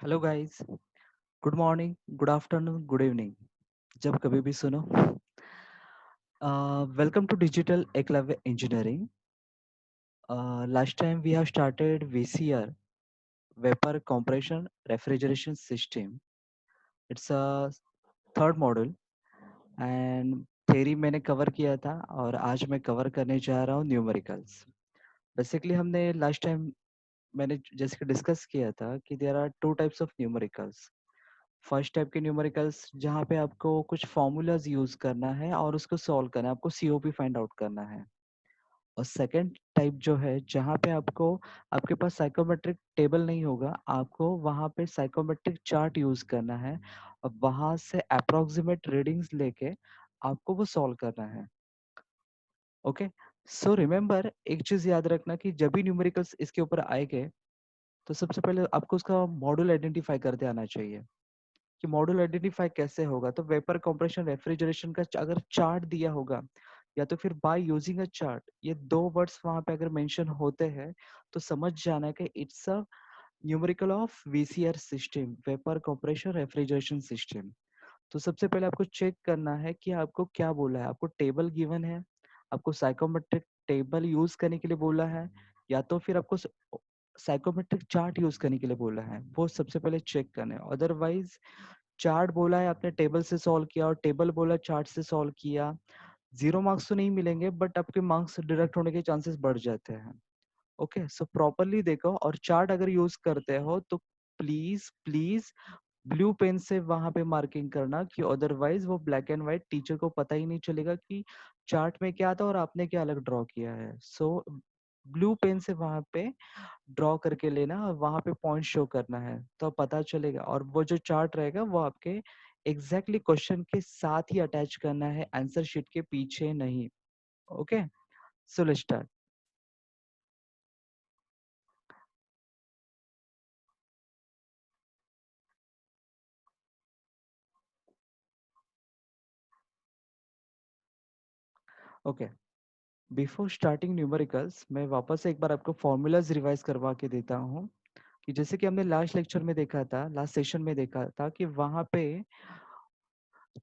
Hello guys. Good morning, good afternoon, good evening, जब कभी भी सुनो। Welcome to digital Eklavya engineering. Last time we have started VCR, vapour compression refrigeration system. It's a third module and theory मैंने cover किया था और आज मैं कवर करने जा रहा हूँ न्यूमेरिकल्स. बेसिकली हमने लास्ट टाइम मैंने जैसे कि डिस्कस किया था कि there are two types of numericals. First type के न्यूमेरिकल्स जहाँ पे आपको कुछ फॉर्मूलाज यूज करना है और उसको सॉल्व करना है, आपको सीओपी फाइंड आउट करना है. और सेकंड टाइप जो है जहाँ पे आपको आपके पास साइकोमेट्रिक टेबल नहीं होगा, आपको वहाँ पे साइकोमेट्रिक चार्ट यूज करना है और वहाँ से अप्रोक्सीमेट रीडिंग्स लेके आपको वो सॉल्व करना है. ओके. सो रिमेम्बर, एक चीज याद रखना कि जब भी न्यूमेरिकल्स इसके ऊपर आएंगे तो सबसे पहले आपको उसका मॉड्यूल आइडेंटिफाई करते आना चाहिए कि मॉड्यूल आइडेंटिफाई कैसे होगा. तो वेपर कंप्रेशन रेफ्रिजरेशन का अगर चार्ट दिया होगा या तो फिर बाय यूजिंग अ चार्ट, ये दो वर्ड्स वहां पे अगर मेंशन होते हैं तो समझ जाना कि it's a numerical of VCR system, vapour compression refrigeration system. तो सबसे पहले आपको चेक करना है कि आपको क्या बोला है. आपको टेबल गिवन है, आपको साइकोमेट्रिक टेबल यूज करने के लिए बोला है या तो फिर आपको साइकोमेट्रिक चार्ट यूज करने के लिए बोला है. वो सबसे पहले चेक करना है. अदरवाइज चार्ट बोला है आपने टेबल से सॉल्व किया और टेबल बोला चार्ट से सॉल्व किया, 0 मार्क्स तो नहीं मिलेंगे बट आपके मार्क्स डिडक्ट होने के चांसेस बढ़ जाते हैं. ओके. सो प्रॉपरली देखो और चार्ट अगर यूज करते हो तो प्लीज प्लीज ब्लू पेन से वहां पे मार्किंग करना कि अदरवाइज वो ब्लैक एंड व्हाइट टीचर को पता ही नहीं चलेगा कि चार्ट में क्या था और आपने क्या अलग ड्रॉ किया है. सो ब्लू पेन से वहां पे ड्रॉ करके लेना और वहां पे पॉइंट शो करना है तो पता चलेगा. और वो जो चार्ट रहेगा वो आपके एग्जैक्टली क्वेश्चन के साथ ही अटैच करना है, आंसर शीट के पीछे नहीं. Okay. So let's start. Okay. Before starting numericals मैं वापस से एक बार आपको फॉर्मूलाज रिवाइज करवा के देता हूँ कि जैसे कि हमने लास्ट लेक्चर में देखा था, लास्ट सेशन में देखा था कि वहां पे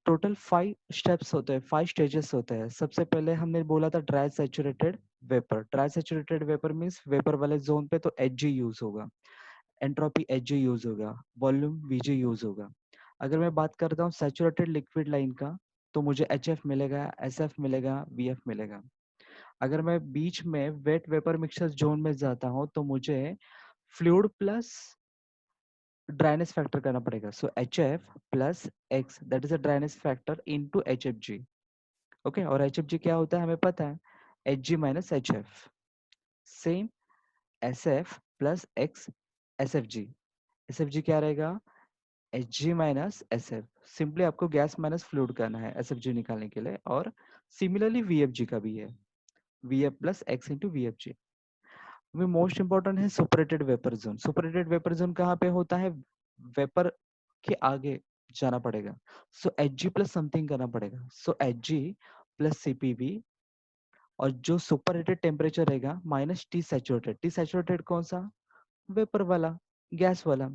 टोटल 5 स्टेप्स होते हैं, 5 स्टेजेस होते हैं. सबसे पहले हमने बोला था dry saturated vapour. Dry saturated vapour means vapour वाले जोन पे तो एच जी यूज होगा, एंट्रोपी एच जी यूज होगा, वॉल्यूम वी जी यूज होगा. अगर मैं बात करता हूँ सैचुरेटेड लिक्विड लाइन का तो मुझे एच एफ मिलेगा, एस एफ मिलेगा, वी एफ मिलेगा. अगर मैं बीच में वेट वेपर मिक्सचर जोन में जाता हूँ तो मुझे फ्लूइड प्लस ड्राइनेस फैक्टर करना पड़ेगा. So H F plus x that is a dryness factor into H F G. Okay. और एच एफ जी क्या होता है हमें पता है, h g minus h F. Same S F plus x S F G. S F G क्या रहेगा, H g minus S F. Simply आपको गैस माइनस फ्लूइड करना है एस एफ जी निकालने के लिए. और सिमिलरली वी एफ जी का भी है, V F plus X into V F G. में मोस्ट इंपॉर्टेंट है saturated vapour zone. Saturated vapour zone कहाँ पे होता है, वेपर के आगे जाना पड़ेगा. So H G plus something करना पड़ेगा. So H G plus CPV और जो सुपर हीटेड टेम्परेचर रहेगा minus T saturated. T saturated कौन सा, वेपर वाला, गैस वाला.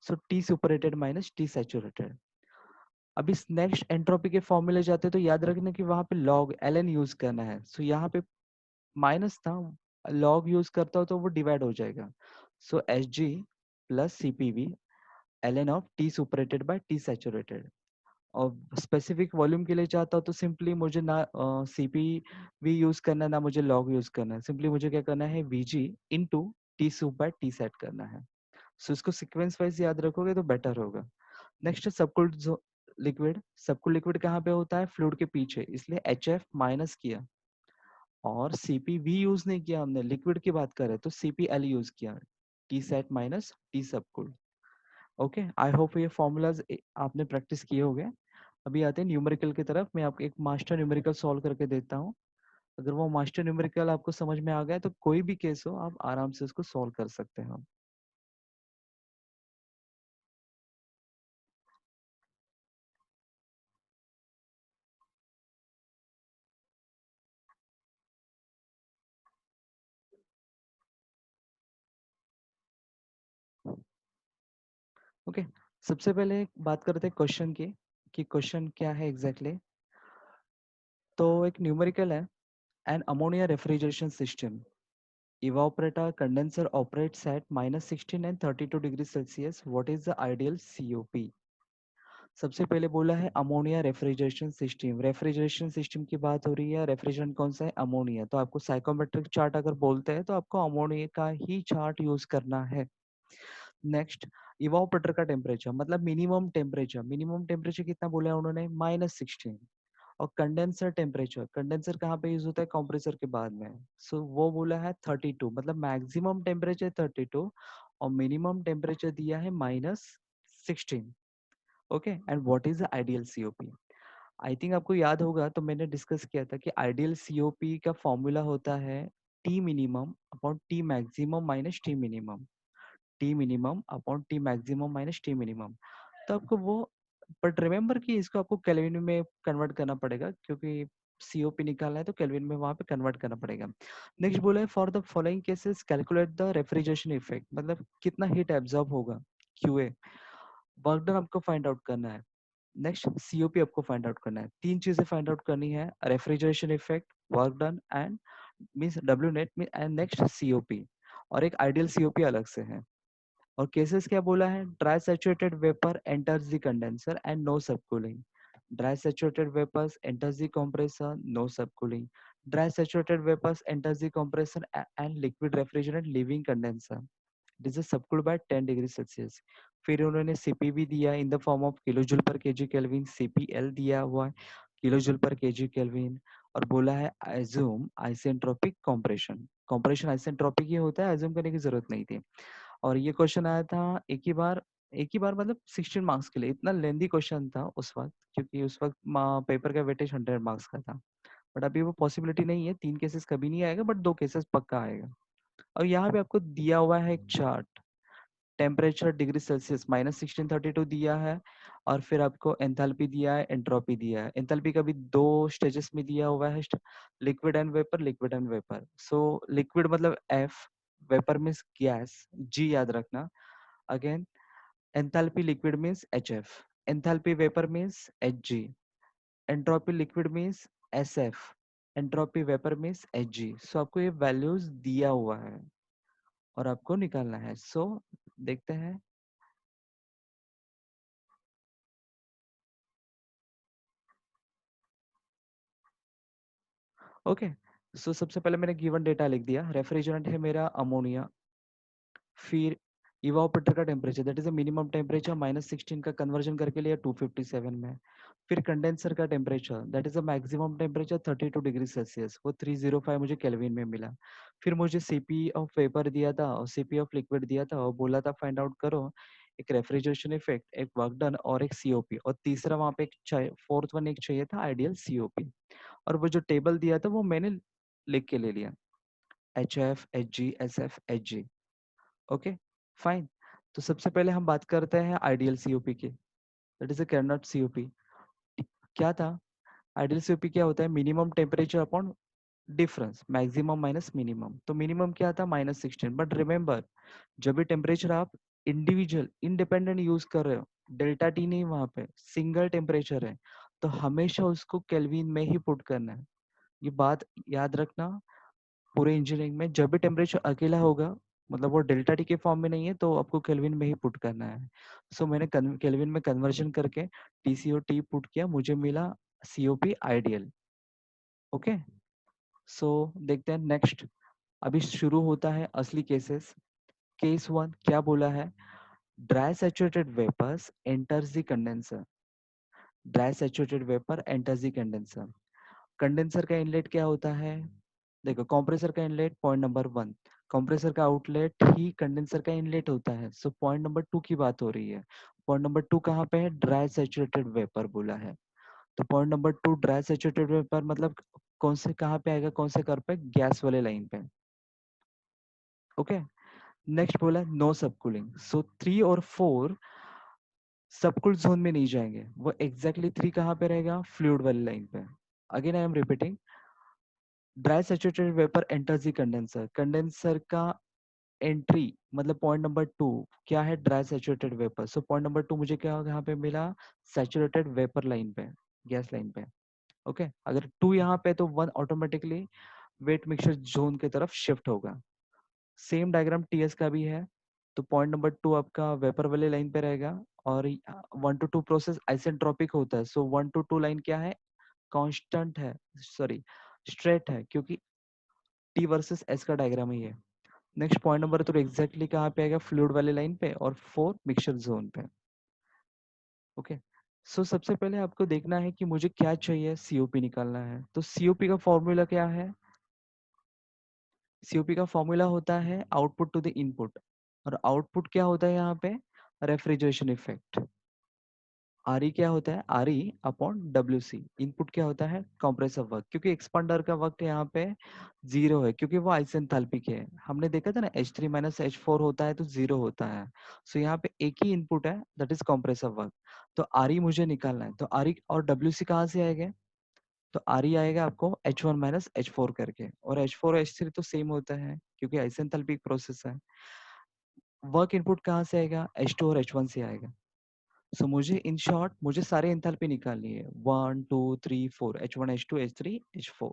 So T super heated minus T saturated. अब इस नेक्स्ट एंट्रोपी के फॉर्मूले जाते हैं तो याद रखना कि वहां पे लॉग एल एन यूज करना है. सो यहाँ पे माइनस था, लॉग यूज करता हो तो वो डिवाइड हो जाएगा. So H G plus CPV l n of t superheated by t saturated. और स्पेसिफिक वॉल्यूम के लिए चाहता हूँ तो सिंपली मुझे ना सीपी वी यूज करना है ना मुझे लॉग यूज करना है. सिंपली मुझे क्या करना है, वीजी इंटू टी सुप बाय टी सेट करना है. सो इसको सीक्वेंस वाइज याद रखोगे तो बेटर होगा. नेक्स्ट है सबकुल्ड लिक्विड. सबकुल्ड लिक्विड कहाँ पे होता है, फ्लूइड के पीछे, इसलिए एच एफ माइनस किया और सीपी वी यूज नहीं किया. हमने लिक्विड की बात करें तो सीपी एल यूज किया, t sat minus t subcooled. Okay. I hope ये फॉर्मूलाज आपने प्रैक्टिस किए होंगे. अभी आते हैं न्यूमेरिकल की तरफ. मैं आपको एक मास्टर न्यूमेरिकल सॉल्व करके देता हूँ. अगर वो मास्टर न्यूमेरिकल आपको समझ में आ गया तो कोई भी केस हो आप आराम से उसको सॉल्व कर सकते हो. ओके, सबसे पहले बात करते हैं क्वेश्चन की कि क्वेश्चन क्या है एग्जैक्टली exactly? तो एक न्यूमेरिकल है, an ammonia refrigeration system evaporator condenser operates at -16 and 32 degree Celsius, what is the ideal COP? सबसे पहले बोला है अमोनिया रेफ्रिजरेशन सिस्टम की बात हो रही है। रेफ्रिजरेंट कौन सा है? अमोनिया। तो आपको साइकोमेट्रिक चार्ट अगर बोलते हैं तो आपको अमोनिया का ही चार्ट यूज करना है। नेक्स्ट, इवापोरेटर का टेम्परेचर मतलब मिनिमम टेम्परेचर कितना बोला है उन्होंने? -16। और कंडेंसर कहाँ पे यूज होता है? कंप्रेसर के बाद में। सो वो बोला है 32, मतलब मैक्सिमम टेम्परेचर 32 और मिनिमम टेम्परेचर दिया है -16। Okay, and what is the ideal COP? I think आपको याद होगा, तो मैंने डिस्कस किया था कि आइडियल COP का फॉर्मूला होता है T minimum upon T maximum minus T minimum. T minimum upon T maximum minus T minimum. तो आपको वो, बट रिमेंबर कि इसको आपको केल्विन में कन्वर्ट करना पड़ेगा, क्योंकि COP निकालना है तो केल्विन में वहां पे कन्वर्ट करना पड़ेगा। नेक्स्ट बोला है for the following cases calculate the refrigeration effect, मतलब कितना हीट एब्जॉर्ब होगा। QA, वर्क डन आपको फाइंड आउट करना है। नेक्स्ट, COP आपको फाइंड आउट करना है। तीन चीजें फाइंड आउट करनी है, refrigeration effect, work done and means W net and next COP, और एक आइडियल COP अलग से है। और केसेस क्या बोला है? Dry saturated vapour enters the condenser and no subcooling. Dry saturated vapours enters the compressor, no subcooling. Dry saturated vapours enters the compressor and liquid refrigerant leaving condenser, this is subcooled by 10 degree Celsius. फिर उन्होंने CP भी दिया in the form of kilo joule पर KG kelvin, CPL दिया हुआ है kilo joule पर KG kelvin. और बोला है assume isentropic compression. Compression isentropic ही होता है, एज्यूम करने की जरूरत नहीं थी। और ये क्वेश्चन आया था एक ही बार मतलब 16 मार्क्स के लिए। इतना लेंदी क्वेश्चन था उस वक्त, क्योंकि उस वक्त पेपर का वेटेज 100 मार्क्स का था। बट अभी वो पॉसिबिलिटी नहीं है, 3 केसेस कभी नहीं आएगा, बट 2 केसेस पक्का आएगा। और यहाँ पे आपको दिया हुआ है एक चार्ट, टेम्परेचर डिग्री सेल्सियस -1632 दिया है, और फिर आपको एंथैल्पी दिया है, एंट्रोपी दिया है। एंथैल्पी का भी 2 स्टेजेस में दिया हुआ है, liquid and vapour. So liquid मतलब F, vapour means gas, G याद रखना। Again, enthalpy liquid means HF, enthalpy vapour means HG, entropy liquid means SF, entropy vapour means HG। सो आपको ये वैल्यूज दिया हुआ है और आपको निकालना है। सो देखते हैं। ओके, सो सबसे पहले मैंने गिवन डेटा लिख दिया। रेफ्रिजरेंट है मेरा अमोनिया, फिर इवापोरेटर का temperature that is a minimum temperature -16 का कन्वर्जन करके लिया 257 में। फिर कंडेंसर का temperature that is a maximum temperature 32 degree Celsius, वो 305 मुझे केल्विन में मिला। फिर मुझे CP ऑफ वेपर दिया था और CP ऑफ लिक्विड दिया था, और बोला था फाइंड आउट करो एक रेफ्रिजरेशन इफेक्ट, एक वर्क डन और एक COP, और तीसरा वहां पे एक फोर्थ वन एक चाहिए था आइडियल COP। और वो जो टेबल दिया था वो मैंने लिख के ले लिया, HF HG SF HG। Okay, fine. तो सबसे पहले हम बात करते हैं आइडियल COP की, that is a Carnot COP। क्या था आइडियल COP? क्या होता है? Minimum temperature upon difference, maximum minus minimum. तो मिनिमम क्या था? -16। बट रिमेंबर, जब भी टेम्परेचर आप इंडिविजुअल इंडिपेंडेंट यूज कर रहे हो, डेल्टा टी नहीं, वहां पे सिंगल टेम्परेचर है, तो हमेशा उसको केल्विन में ही पुट करना है। ये बात याद रखना। पूरे इंजीनियरिंग में जब भी टेम्परेचर अकेला होगा, मतलब वो डेल्टा टी के फॉर्म में नहीं है, तो आपको केल्विन में ही पुट करना है। सो मैंने केल्विन में कन्वर्जन करके TCO T पुट किया, मुझे मिला COP आइडियल। ओके, सो देखते हैं नेक्स्ट। अभी शुरू होता है असली केसेस। केस 1 क्या बोला है? Dry saturated vapours enters the condenser. Dry saturated vapour enters the condenser. Condenser का इनलेट क्या होता है? देखो, कंप्रेसर का इनलेट पॉइंट नंबर 1, कंप्रेसर का आउटलेट ही कंडेंसर का इनलेट होता है। सो पॉइंट नंबर 2 की बात हो रही है। पॉइंट नंबर 2 कहाँ पे है? ड्राई सैचुरेटेड वेपर बोला है। तो point number 2 dry saturated vapour मतलब कौन से, कहाँ पे आएगा, कौन से कर पे? गैस वाले लाइन पे। ओके, नेक्स्ट बोला नो सबकूलिंग। सो 3 और 4 सबकूल जोन में नहीं जाएंगे, वो एग्जैक्टली 3 कहाँ पे रहेगा? फ्लूइड वाली लाइन पे। Again I am repeating, dry saturated vapour enters the condenser. Condenser का एंट्री मतलब पॉइंट नंबर 2 क्या है, ड्राई सैचुरेटेड वेपर। सो पॉइंट नंबर 2 मुझे क्या यहाँ पे मिला, सैचुरेटेड वेपर लाइन पे, गैस लाइन पे। ओके अगर 2 यहाँ पे तो 1 ऑटोमेटिकली वेट मिक्सचर जोन की तरफ शिफ्ट होगा। सेम डायग्राम टीएस का भी है। तो पॉइंट नंबर 2 आपका वेपर वाले लाइन पे रहेगा और 1 to 2 प्रोसेस आइसेंट्रोपिक होता है। सो 1 to 2 लाइन क्या है, कांस्टेंट है, सॉरी स्ट्रेट है, क्योंकि टी वर्सेस एस का डायग्राम ही है। नेक्स्ट पॉइंट नंबर 3 एग्जैक्टली कहाँ पे आएगा, फ्लूइड वाले लाइन पे, और 4 मिक्सचर जोन पे। ओके सो सबसे पहले आपको देखना है कि मुझे क्या चाहिए, सीओपी निकालना है। तो सीओपी का फॉर्मूला क्या है, सीओपी का फॉर्मूला होता है आउटपुट टू द इनपुट, और आउटपुट क्या होता है यहाँ पे, रेफ्रिजरेशन इफेक्ट। आर ई क्या होता है, R E upon W C. Input क्या होता है, कंप्रेसर वर्क, क्योंकि एक्सपांडर का वक्त यहाँ पे 0 है, क्योंकि वो आइसेंथैल्पिक है। हमने देखा था ना H3 माइनस H4 होता है तो 0 होता है। सो यहाँ पे एक ही इनपुट है, दैट इज कंप्रेसर वर्क। तो आर ई मुझे निकालना है, तो आर ई और डब्ल्यू सी कहाँ से आएगा, तो आर ई आएगा आपको H1 माइनस H4 करके, और H4 और H3 तो सेम होता है क्योंकि आइसेंथैल्पिक प्रोसेस है। वर्क इनपुट कहाँ से आएगा, H2 और H1 से आएगा। सो मुझे इन शॉर्ट मुझे सारे एंथैल्पी निकालनी है, 1 2 3 4, H1 H2 H3 H4।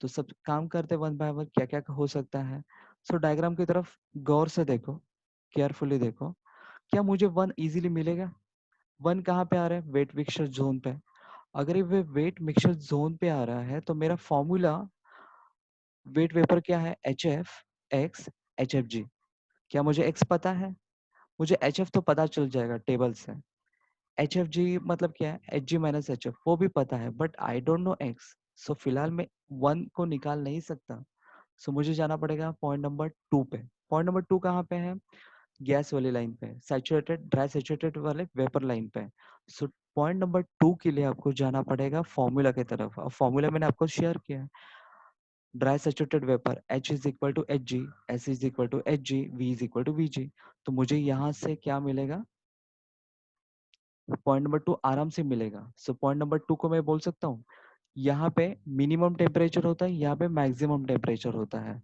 तो सब काम करते वन बाय वन, क्या क्या हो सकता है। सो डायग्राम की तरफ गौर से देखो, केयरफुली देखो, क्या मुझे 1 इजीली मिलेगा। 1 कहाँ पे आ रहा है, वेट मिक्सचर जोन पे। अगर ये वेट मिक्सचर जोन पे आ रहा है तो मेरा फॉर्मूला वेट वेपर क्या है, H F x H F G. क्या मुझे एक्स पता है, मुझे एच एफ तो पता चल जाएगा टेबल से। एच एफ जी मतलब क्या है, h g minus h f, वो भी पता है, but I don't know x. So फिलहाल मैं 1 को निकाल नहीं सकता। सो मुझे जाना पड़ेगा पॉइंट नंबर 2 पे। पॉइंट नंबर 2 कहाँ पे है, गैस वाली लाइन पे, सैचुरेटेड ड्राई सैचुरेटेड वाले वेपर लाइन पे। सो पॉइंट नंबर 2 के लिए आपको जाना पड़ेगा फॉर्मूला की तरफ, और फॉर्मूला मैंने आपको शेयर किया है। Dry saturated vapour H is equal to H G, S is equal to H G, V is equal to V G. तो मुझे यहाँ से क्या मिलेगा, पॉइंट नंबर 2 आराम से मिलेगा। सो पॉइंट नंबर 2 को मैं बोल सकता हूँ, यहाँ पे मिनिमम टेम्परेचर होता है, यहाँ पे मैक्सिमम टेम्परेचर होता है।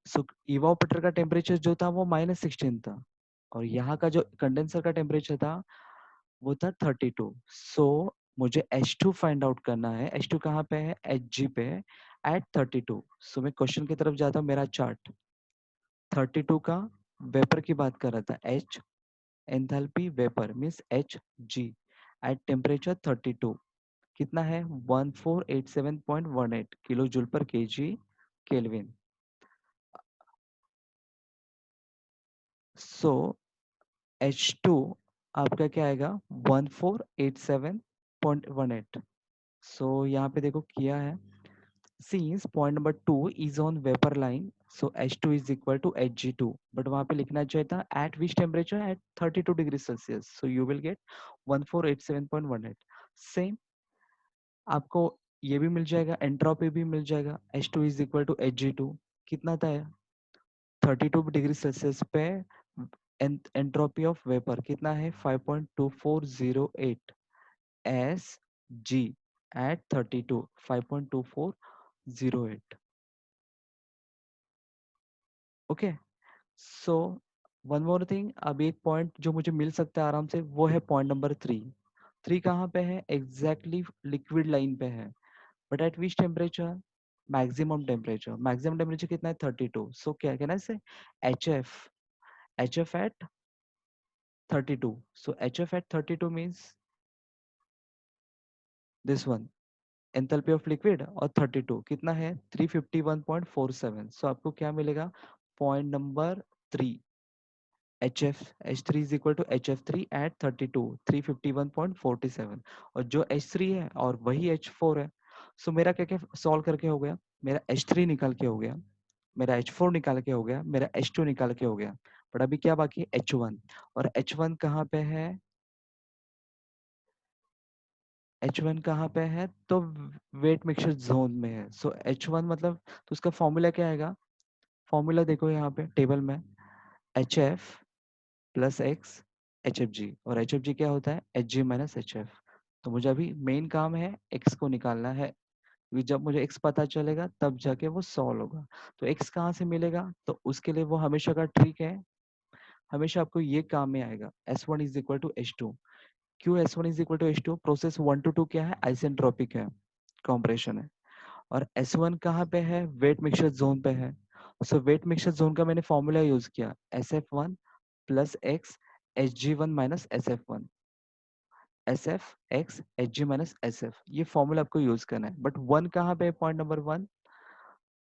सो इवापोरेटर का टेम्परेचर जो था वो -16 था, और यहाँ का जो कंडेंसर का टेम्परेचर था वो था 32। सो मुझे H2 फाइंड आउट करना है। H2 कहाँ पे है, Hg पे एट 32। सो मैं क्वेश्चन की तरफ जाता हूँ, मेरा चार्ट 32 का वेपर की बात कर रहा था, H enthalpy vapour means H G at temperature 32 कितना है, 1487.18 किलो जूल पर के जी केल्विन। सो H2 आपका क्या आएगा, 1487.18। सो यहाँ पे देखो किया है, since point number 2 is on vapor line, so H2 is equal to Hg2, but वहाँ पे लिखना चाहिए था at which temperature, at 32 degrees Celsius, so you will get 1487.18। Same आपको ये भी मिल जाएगा, एंट्रोपी भी मिल जाएगा, H2 is equal to Hg2 कितना था, 32 डिग्री सेल्सियस पे एंट्रोपी ऑफ वेपर कितना है, 5.2408 S G at 32, 5.2408। Okay so one more thing, अब एक पॉइंट जो मुझे मिल सकता है आराम से, वो है पॉइंट नंबर 3। 3 कहाँ पे है, एग्जैक्टली लिक्विड लाइन पे है, but at which temperature, maximum temperature. Maximum temperature कितना है, 32। सो क्या कहना है इसे, H F, H F at 32। So H F at 32 means this one, enthalpy of liquid, और 32 कितना है, 351.47। सो आपको क्या मिलेगा, point number 3, HF H3 is equal to HF3 at 32, 351.47। और जो H3 है और वही H4 है। सो मेरा क्या क्या सॉल्व करके हो गया, मेरा H3 निकाल के हो गया, मेरा H4 निकाल के हो गया, मेरा H2 निकाल के हो गया, बट अभी क्या बाकी है, H1। और H1 कहाँ पे है, H1 कहाँ पे है, तो वेट मिक्सचर जोन में है। सो H1 मतलब, तो उसका फॉर्मूला क्या आएगा, फॉर्मूला देखो यहाँ पे टेबल में, HF plus x H F G, और एच एफ जी क्या होता है, h g minus h F. तो मुझे अभी मेन काम है एक्स को निकालना है, क्योंकि जब मुझे x पता चलेगा तब जाके वो सॉल्व होगा। तो x कहाँ से मिलेगा? तो उसके लिए वो हमेशा का ट्रिक है, हमेशा आपको ये काम में आएगा, S1 is equal to H2। क्यों S1 is equal to H2? Process 1 to 2 क्या है? आइसेंट्रोपिक है, कॉम्प्रेशन है। और S1 कहाँ पे है? वेट मिक्सचर जोन पे है। सो वेट मिक्सचर जोन का मैंने फॉर्मूला यूज किया, SF1 plus x Hg1 minus SF1, SF x Hg minus SF, ये फॉर्मूला आपको यूज करना है। बट वन कहाँ पे है? पॉइंट नंबर वन,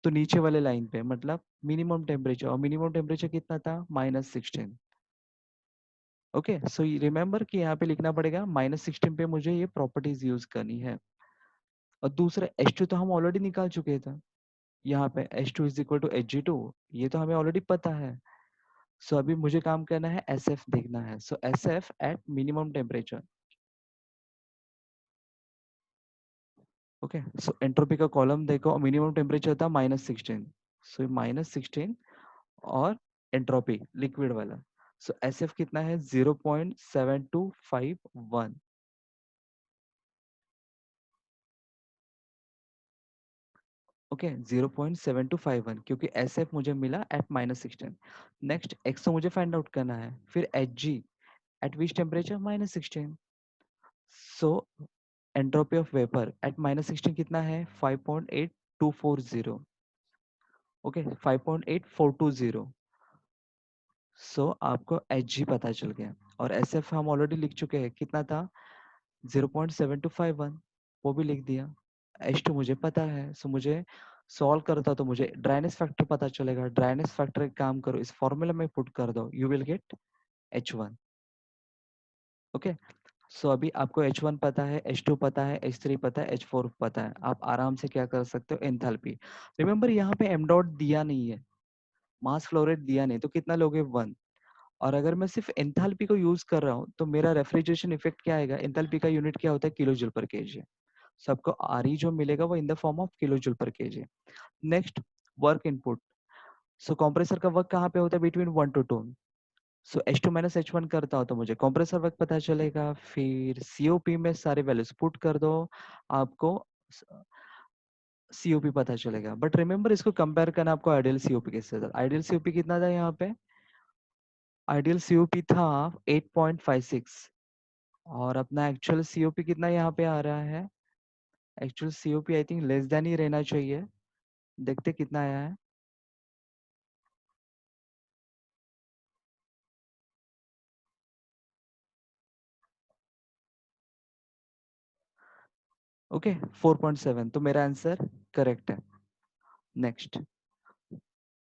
तो नीचे वाले लाइन पे, मतलब मिनिमम टेम्परेचर, और मिनिमम टेम्परेचर कितना था? -16। ओके, सो रिमेंबर कि यहाँ पे लिखना पड़ेगा -16 पे मुझे ये प्रॉपर्टीज यूज करनी है। और दूसरा H2 तो हम ऑलरेडी निकाल चुके थे, यहाँ पे H2 is equal to Hg2, ये तो हमें ऑलरेडी पता है। सो अभी मुझे काम करना है, SF देखना है। सो SF at minimum temperature. Okay, so entropy का कॉलम देखो, मिनिमम टेम्परेचर था -16, सो -16 और एंट्रोपी लिक्विड वाला। सो SF कितना है? 0.7251। ओके, 0.7251, क्योंकि SF मुझे मिला एट -16। नेक्स्ट X तो मुझे फाइंड आउट करना है, फिर Hg eight which temperature? -16। So entropy of vapour eight -16 कितना है? 5.8240। ओके, 5.8420। सो आपको Hg पता चल गया, और SF हम ऑलरेडी लिख चुके हैं, कितना था? 0.7251, वो भी लिख दिया। H2 मुझे पता है, सो मुझे सॉल्व करता तो मुझे ड्राइनेस फैक्टर पता चलेगा। ड्राइनेस फैक्टर एक काम करो, इस फॉर्मूला में पुट कर दो, you will get H1। Okay, so अभी आपको H1 पता है, H2 पता है, H3 पता है, H4 पता है। आप आराम से क्या कर सकते हो? एंथैल्पी। रिमेंबर यहाँ पे m डॉट दिया नहीं है, मास फ्लो रेट दिया नहीं, तो कितना लोगे? 1। और अगर मैं सिर्फ एंथैल्पी को यूज कर रहा हूँ तो मेरा रेफ्रिजरेशन इफेक्ट क्या आएगा? एंथैल्पी का यूनिट क्या होता है? किलो जूल पर केजी। सो आपको RE जो मिलेगा वो in the form of kilo joule पर KG. Next, work input. So compressor का वर्क कहाँ पे होता है? Between 1 to 2। So H2 minus H1 करता हो तो मुझे कंप्रेसर वर्क पता चलेगा। फिर COP में सारे वैल्यूज पुट कर दो, आपको COP पता चलेगा। बट रिमेंबर, इसको कंपेयर करना आपको आइडियल COP के साथ। आइडियल COP कितना था यहाँ पे? आइडियल COP था 8.56, और अपना एक्चुअल COP कितना यहाँ पे आ रहा है? Actual COP I think less than ही रहना चाहिए, देखते कितना आया है। ओके, 4.7, तो मेरा आंसर करेक्ट है। Next,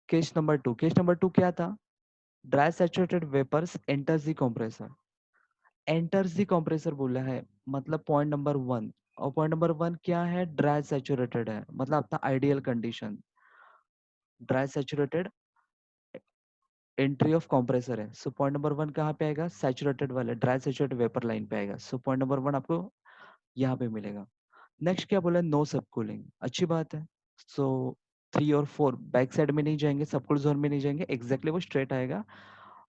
case number 2। Case number 2 क्या था? Dry saturated vapours enters the compressor. Enters the compressor बोला है, मतलब पॉइंट नंबर 1। और पॉइंट नंबर 1 क्या है? ड्राई सैचुरेटेड है, मतलब अपना ideal condition. Dry saturated entry of compressor है। सो पॉइंट नंबर 1 कहाँ पे आएगा? सैचुरेटेड वाले ड्राई सैचुरेटेड वेपर लाइन पे आएगा। सो पॉइंट नंबर 1 आपको यहाँ पे मिलेगा। नेक्स्ट क्या बोला? नो सब कूलिंग, अच्छी बात है। सो 3 और 4 बैक साइड में नहीं जाएंगे, सबकूल जोन में नहीं जाएंगे, एग्जैक्टली वो स्ट्रेट आएगा।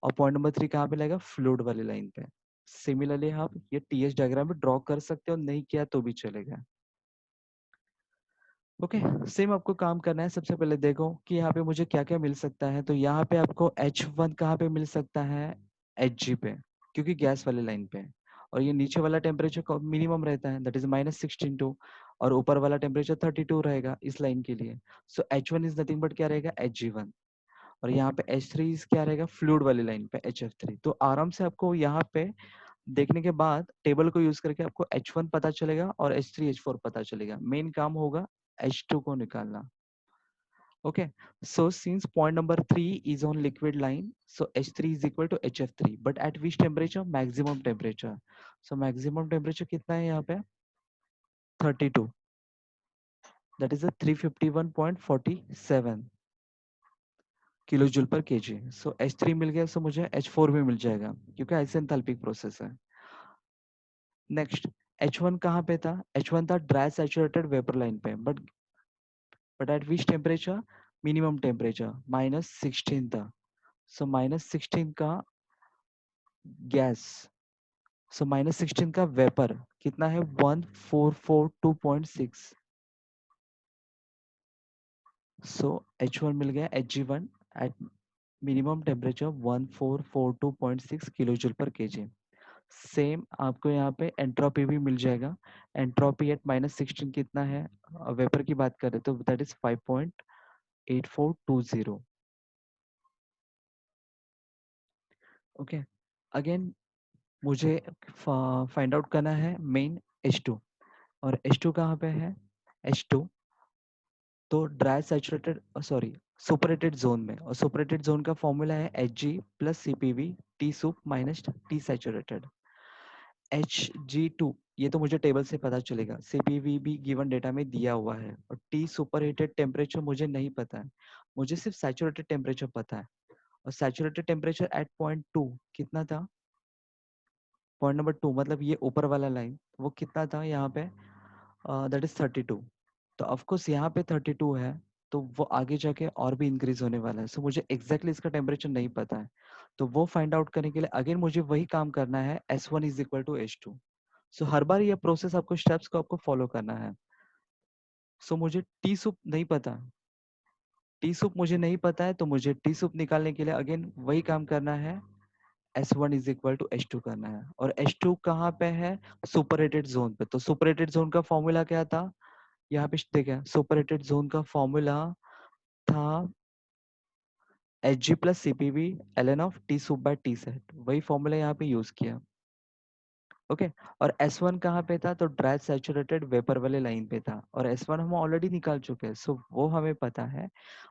और पॉइंट नंबर 3 कहाँ पे लगेगा? फ्लूइड वाली लाइन पे। सिमिलरली आप ये TS डायग्राम में ड्रॉ कर सकते हो, नहीं किया तो भी चलेगा। ओके, सेम आपको काम करना है। सबसे पहले देखो कि यहाँ पे मुझे क्या क्या मिल सकता है। तो यहाँ पे आपको H1 कहाँ पे मिल सकता है? Hg पे, क्योंकि गैस वाले लाइन पे है। और ये नीचे वाला टेम्परेचर मिनिमम रहता है, दैट इज -16 और ऊपर वाला टेम्परेचर 32 रहेगा इस लाइन के लिए। सो H1 इज नथिंग बट क्या रहेगा? Hg1। और यहाँ पे H3 क्या रहेगा? फ्लूइड वाली लाइन पे HF3। तो आराम से आपको यहाँ पे देखने के बाद टेबल को यूज करके आपको H1 पता चलेगा और H3 H4 पता चलेगा। मेन काम होगा H2 को निकालना। Okay, so since point number 3 is on liquid line, so H3 is equal to HF3, but at which temperature? Maximum temperature. So maximum temperature कितना है यहाँ पे? 32, that is a 351.47 kilo joule पर KG. सो H3 मिल गया, सो मुझे H4 भी मिल जाएगा, क्योंकि आइसेंथैल्पिक प्रोसेस है। नेक्स्ट, H1 कहाँ पे था? H1 था ड्राई सैचुरेटेड वेपर लाइन पे, but at which temperature? Minimum temperature -16 था। सो -16 का गैस, सो -16 का वेपर कितना है? 1442.6। सो H1 मिल गया Hg1 at minimum temperature 1442.6 kilo joule पर केजी। सेम आपको यहाँ पे एंट्रोपी भी मिल जाएगा। एंट्रोपी एट -16 कितना है, वेपर की बात करें तो दैट इज 5.8420। ओके, अगेन मुझे फाइंड आउट करना है मेन H2, और H2 कहाँ पे है, H2 तो ड्राई सैचुरेटेड सॉरी सुपरेटेड जोन में, और सुपरेटेड जोन का फॉर्मूला है Hg प्लस CPV टी सुप माइनस टी सैचुरेटेड। Hg2 ये तो मुझे टेबल से पता चलेगा, CPV भी गिवन डेटा में दिया हुआ है, और टी सुपर हीटेड टेम्परेचर मुझे नहीं पता है, मुझे सिर्फ सैचुरेटेड टेम्परेचर पता है। और saturated temperature at point two कितना था, पॉइंट नंबर 2 मतलब ये ऊपर वाला लाइन वो कितना था यहाँ पे, दैट इज 32। तो ऑफकोर्स यहाँ पे 32 है, तो वो आगे जाके और भी इंक्रीज होने वाला है। सो मुझे एग्जैक्टली इसका टेम्परेचर नहीं पता है, तो वो फाइंड आउट करने के लिए अगेन मुझे वही काम करना है, S1 is equal to H2। So हर बार ये प्रोसेस आपको स्टेप्स को आपको फॉलो करना है। सो मुझे टी सूप नहीं पता, टी सूप मुझे नहीं पता है, तो मुझे टी सूप निकालने के लिए अगेन वही काम करना है, S1 is equal to H2 करना है। और H2 कहाँ पे है, सुपररेटेड जोन पे। तो सुपररेटेड जोन का फॉर्मूला क्या था, यहाँ पे देखा सुपररेटेड जोन का फॉर्मूला था Hg plus CPV ln of T sup by T sat, वही फॉर्मूला यहाँ पे यूज किया। ओके, और S1 कहाँ पे था, तो ड्राई सैचुरेटेड वेपर वाले लाइन पे था, और S1 हम ऑलरेडी निकाल चुके हैं, सो वो हमें पता है।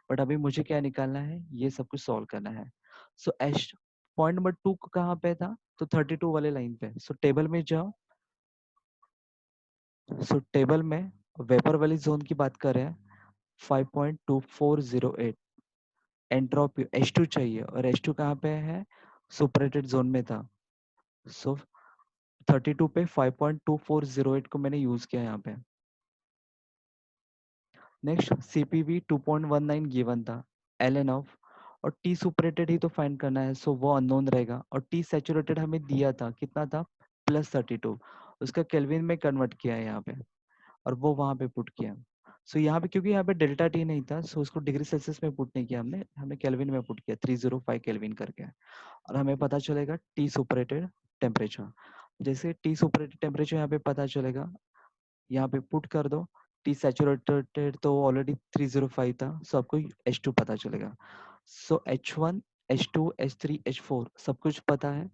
बट अभी मुझे क्या निकालना है, ये सब कुछ सॉल्व करना है। सो एच पॉइंट नंबर 2 कहाँ पे था, तो 32 वाले लाइन पे। सो टेबल में जाओ, सो टेबल में वेपर वाली जोन की बात करें 5.2408 एंट्रोपी H2 चाहिए, और H2 कहाँ पे है, सुपरेटेड जोन में था। सो 32 पे 5.2408 को मैंने यूज किया यहाँ पे। नेक्स्ट CPV 2.19 गिवन था, ln ऑफ, और टी सुपरेटेड ही तो फाइंड करना है, सो वो अननोन रहेगा। और टी सैचुरेटेड हमें दिया था कितना था, +32, उसका केल्विन में कन्वर्ट किया है यहाँ पे, और वो वहाँ पे पुट किया। सो यहाँ पे क्योंकि यहाँ पे डेल्टा टी नहीं था, सो उसको डिग्री सेल्सियस में पुट नहीं किया हमने, हमने केल्विन में पुट किया 305 केल्विन करके, और हमें पता चलेगा टी सुपरेटेड टेम्परेचर। जैसे टी सुपरेटेड टेम्परेचर यहाँ पे पता चलेगा, यहाँ पे पुट कर दो, टी सैचुरेटेड तो ऑलरेडी 305 था, सो आपको H2 पता चलेगा। सो H1 H2 H3 H4 सब कुछ पता है,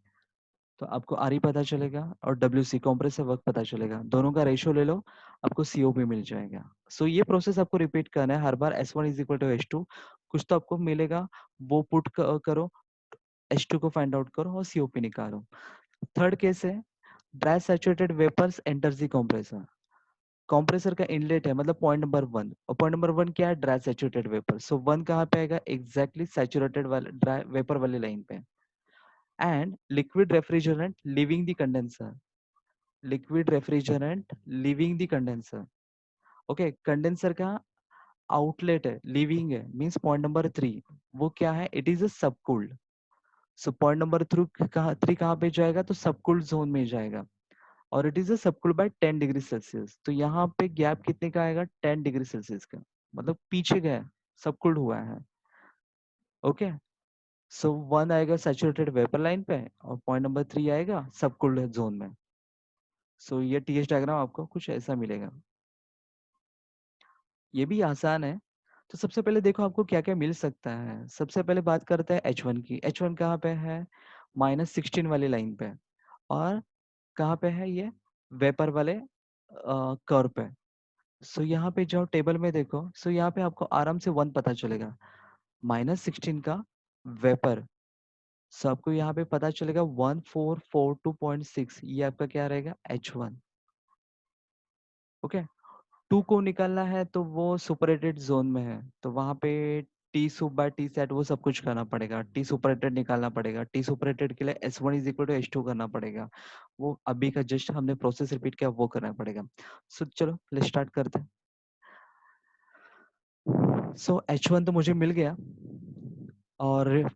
तो आपको RE पता चलेगा, और WC कॉम्प्रेसिव वर्क पता चलेगा, दोनों का रेशियो ले लो, आपको CO भी मिल जाएगा। सो ये प्रोसेस आपको रिपीट करना है हर बार, S1 is equal to H2, कुछ तो आपको मिलेगा, वो पुट करो, H2 को फाइंड आउट करो, और COP निकालो। थर्ड केस है, dry saturated vapours enters the compressor. Compressor का इनलेट है, मतलब पॉइंट नंबर 1, और पॉइंट नंबर 1 क्या है, ड्राई सैचुरेटेड वेपर। सो 1 कहाँ पे आएगा, एग्जैक्टली सैचुरेटेड वाले ड्राई वेपर वाली लाइन पे। And liquid refrigerant leaving the condenser, liquid refrigerant leaving the condenser. Okay, condenser का आउटलेट है, लिविंग है, मींस पॉइंट नंबर 3, वो क्या है, it is a subcooled. So point number 3 कहाँ पे जाएगा, तो सबकूल्ड जोन में जाएगा, और it is a subcooled by 10 degree Celsius. तो यहाँ पे गैप कितने का आएगा, 10 डिग्री सेल्सियस का, मतलब पीछे गया, सबकूल्ड हुआ है। ओके, सो 1 आएगा सैचुरेटेड वेपर लाइन पे, और पॉइंट नंबर 3 आएगा सबकूल्ड जोन में। सो ये TS डायग्राम आपको कुछ ऐसा मिलेगा। ये भी आसान है। तो सबसे पहले देखो आपको क्या क्या मिल सकता है। सबसे पहले बात करते हैं H1 की। H1 कहाँ पे है, -16 वाली लाइन पे, और कहाँ पे है ये, वेपर वाले कर्व पे। सो यहाँ पे जाओ टेबल में देखो, सो यहाँ पे आपको आराम से 1 पता चलेगा, -16 का वेपर। सो आपको यहाँ पे पता चलेगा 1442.6, ये आपका क्या रहेगा, H1। ओके, 2 को निकालना है तो वो सुपररेटेड जोन में है, तो वहाँ पे टी सुप बाय टी सेट वो सब कुछ करना पड़ेगा, टी सुपररेटेड निकालना पड़ेगा, टी सुपररेटेड के लिए S1 is equal to H2 करना पड़ेगा, वो अभी का जस्ट हमने प्रोसेस रिपीट किया वो करना पड़ेगा। सो चलो लेट्स स्टार्ट करते हैं। सो H1 तो मुझे मिल गया, और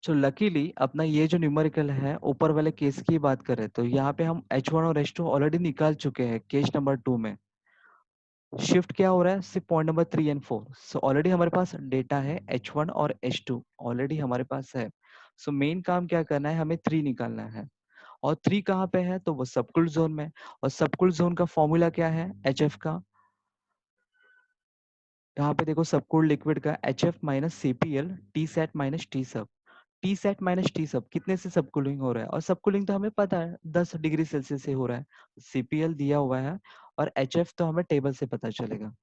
जो लकीली अपना ये जो न्यूमेरिकल है ऊपर वाले केस की बात करें, तो यहाँ पे हम H1 और H2 ऑलरेडी निकाल चुके हैं केस नंबर 2 में। शिफ्ट क्या हो रहा है, सिर्फ point number 3 and 4। So already हमारे पास डेटा है H1 और H2 ऑलरेडी हमारे पास है। सो मेन काम क्या करना है, हमें 3 निकालना है। और 3 कहाँ पे है, तो वो सबकूल्ड जोन में। और सबकूल्ड जोन का फॉर्मूला क्या है, HF का। यहाँ पे देखो सबकूल्ड लिक्विड का HF minus CPL t sat minus t सब। टी सेट माइनस टी सब कितने से सब कूलिंग हो रहा है, और सब कूलिंग तो हमें पता है 10 डिग्री सेल्सियस से हो रहा है। CPL दिया हुआ है और HF तो हमें टेबल से पता चलेगा।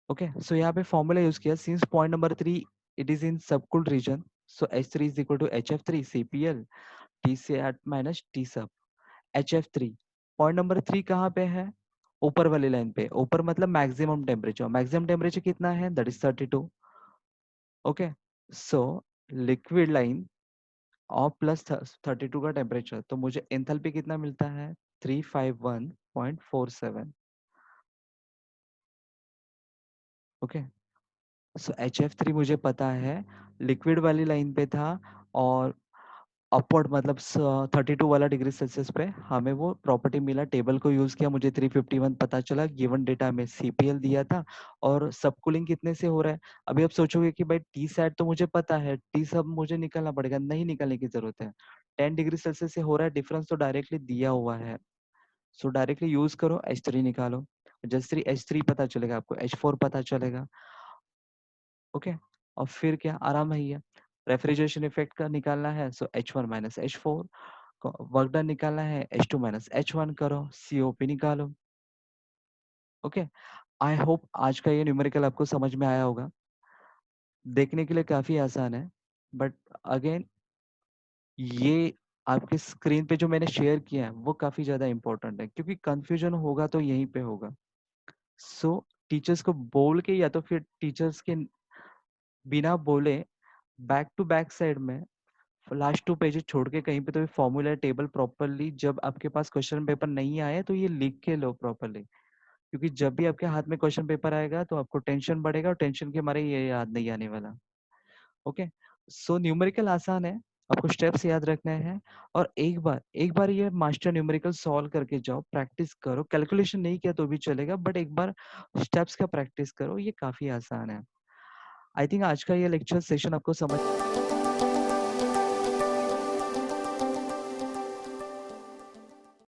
ओके, सो यहाँ पे फॉर्मूला यूज किया, since point number 3 it is in subcooled region, so H3 is equal to HF3 CPL t sat minus t sub HF3। Point number 3 कहाँ पे है, ऊपर वाली लाइन पे। ऊपर मतलब मैक्सिमम टेम्परेचर, मैक्सिमम टेम्परेचर कितना है, that is 32। Okay, so liquid line और प्लस 32 का टेम्परेचर, तो मुझे एंथैल्पी कितना मिलता है, 351.47। ओके, सो HF3 मुझे पता है, लिक्विड वाली लाइन पे था, और अपवर्ड मतलब 32 वाला डिग्री सेल्सियस पे हमें वो प्रॉपर्टी मिला। टेबल को यूज किया, मुझे 351 पता चला, गिवन डेटा में CPL दिया था। और सब कूलिंग कितने से हो रहा है। अभी आप सोचोगे कि भाई टी सैट तो मुझे पता है, टी सब मुझे निकालना पड़ेगा, नहीं निकालने की जरूरत है। 10 डिग्री सेल्सियस से हो रहा है, डिफरेंस तो डायरेक्टली दिया हुआ है। सो डायरेक्टली यूज करो, H3 निकालो। जैसे H3 पता चलेगा आपको, H4 पता चलेगा। ओके, और फिर क्या, आराम है ये। रेफ्रिजरेशन इफेक्ट का निकालना है, सो H1 minus H4। Work done निकालना है, H2 माइनस H1 करो, COP निकालो। ओके, आई होप आज का ये न्यूमेरिकल आपको समझ में आया होगा। देखने के लिए काफी आसान है, बट अगेन ये आपके स्क्रीन पे जो मैंने शेयर किया है वो काफी ज्यादा इंपॉर्टेंट है, क्योंकि कंफ्यूजन होगा तो यहीं पे होगा। सो टीचर्स को बोल के, या तो फिर टीचर्स के बिना बोले बैक टू बैक साइड में लास्ट 2 पेजेस छोड़ के कहीं पे तो फॉर्मूला टेबल प्रॉपरली, जब आपके पास क्वेश्चन पेपर नहीं आए तो ये लिख के लो प्रॉपरली। क्योंकि जब भी आपके हाथ में क्वेश्चन पेपर आएगा तो आपको टेंशन बढ़ेगा, और टेंशन के मारे ये याद नहीं आने वाला। ओके, सो न्यूमेरिकल आसान है, आपको स्टेप्स याद रखने हैं। और एक बार ये मास्टर न्यूमेरिकल सॉल्व करके जाओ, प्रैक्टिस करो। कैलकुलेशन नहीं किया तो भी चलेगा, बट एक बार स्टेप्स का प्रैक्टिस करो, ये काफी आसान है। आई थिंक आज का ये लेक्चर सेशन आपको समझ